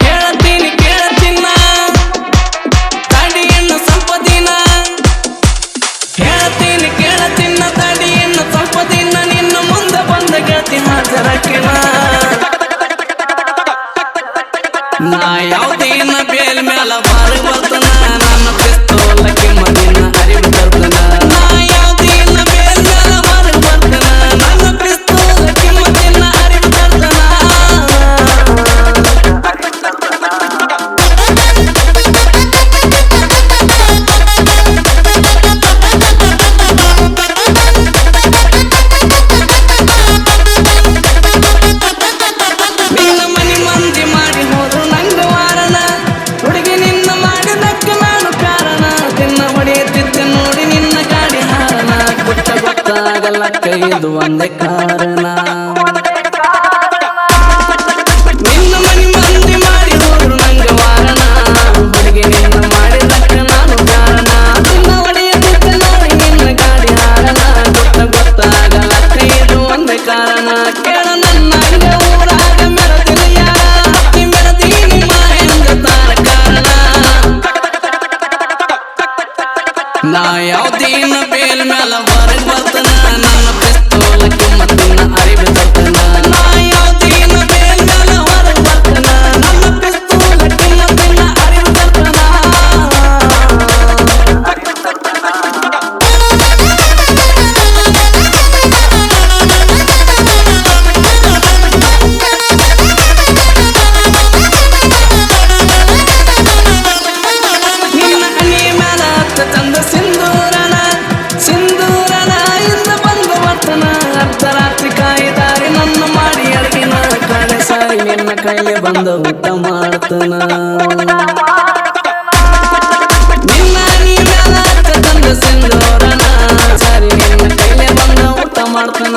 ಕೇಳತೀನಿ ಕೇಳತಿನ್ನ ತಾಡಿಯನ್ನು ಸ್ವಲ್ಪ ದಿನ ಹೇಳ್ತೀನಿ ಕೇಳತಿನ್ನ ತಾಡಿಯನ್ನು ಸ್ವಲ್ಪ ದಿನ ನಿನ್ನ ಮುಂದೆ ಬಂದ ಗೆಳತಿ ಹಾಜರಕ್ಕಿನ ನಾ ಯಾವುದೇನ ಬೇಲ್ ಮೇಲ ಬಾರ ಬರ್ತನ ನನ್ನ ಪಿಸ್ತೂಲ ಕಿಮ್ಮದಿನ ಅರಿವು ತರ್ತನ ನಾ ಯಾವುದೇನ ಬೇಲ್ ಮೇಲ ಬಾರ ಬರ್ತನ ನನ್ನ ಪಿಸ್ತೂಲ ಕಿಮ್ಮದಿನ ಅರಿವು ತರ್ತನ ನಿನ್ನ ಮನಿ ಮಂದಿ ಮಾಡಿ ಹೋದ್ರು ನಂಗ ವಾರನ ಹುಡುಗಿ ನಿನ್ನ ಮಾಡಿದಕ್ಕ ನಾನು ಕಾರಣ ತಿನ್ನ ಹೊಡೆಯುತ್ತಿದ್ದೆ ನೋಡಿ ನಿನ್ನ ಗಾಡಿ ಹಾರನ ಗುಟ್ಟ ಗೊತ್ತಾಗಲ್ಲ ಕೈದು ಒಂದೇ ಕಾರಣ ನಿನ್ನ ಮನಿ ಮಂದಿ ಮಾಡಿ ಹೋದ್ರು ನಂಗ ವಾರನ ಹುಡುಗಿ ನಿನ್ನ ಮಾಡಿದಕ್ಕ ನಾನು ಕಾರಣ ತಿನ್ನ ಹೊಡೆಯುತ್ತಿದ್ದೆ ನೋಡಿ ನಿನ್ನ ಗಾಡಿ ಹಾರನ ಗುಟ್ಟ ಗೊತ್ತಾಗಲ್ಲ ಕೈದು ಒಂದೇ ಕಾರಣ ಕೇಳ ನನ್ನ ಹಂಗ ಊರಾಗ ಮೆರದಿನ ಯಾರ ಹತ್ತಿ ಮೆರದೀನಿ ಮಾಯಂಗ ತಾರ ಕಾರಣ ನಾ ಯಾವುದೇನ ಬೇಲ್ ಮೇಲ ಹೊರಗ್ ಬರ್ತನ ನನ್ನ ಪಿಸ್ತೂಲ ಕಿಮ್ಮತ್ತಿನ ಅರಿವು ತರ್ತನ ನಾ ಯಾವುದೇನ ಬೇಲ್ ಮೇಲ ಹೊರಗ್ ಬರ್ತನ ನನ್ನ ಪಿಸ್ತೂಲ ಕಿಮ್ಮತ್ತಿನ ಅರಿವು ತರ್ತನ ನಿನ್ನ ಹನಿ ಮ್ಯಾಲ ಹತ್ತ ಚಂದ ಸಿಂಧೂರನ ಸಿಂಧೂರನ ಇಂದ ಬಂದು ಬರ್ತನ ಅರ್ಧರಾತ್ರಿ ಕಾಯಿದಾರಿ ನನ್ನ ಮಾಡಿ ಅಡಗಿನ ಕಡೆ ಸಾರಿ ನಿನ್ನ ಕೈಲಿ ಬಂದು ಊಟ ಮಾಡ್ತನ ನಿನ್ನ ಹನಿ ಮ್ಯಾಲ ಹತ್ತ ಚಂದ ಸಿಂಧೂರನ ಸಾರಿ ನಿನ್ನ ಕೈಲಿ ಬಂದು ಊಟ ಮಾಡ್ತನ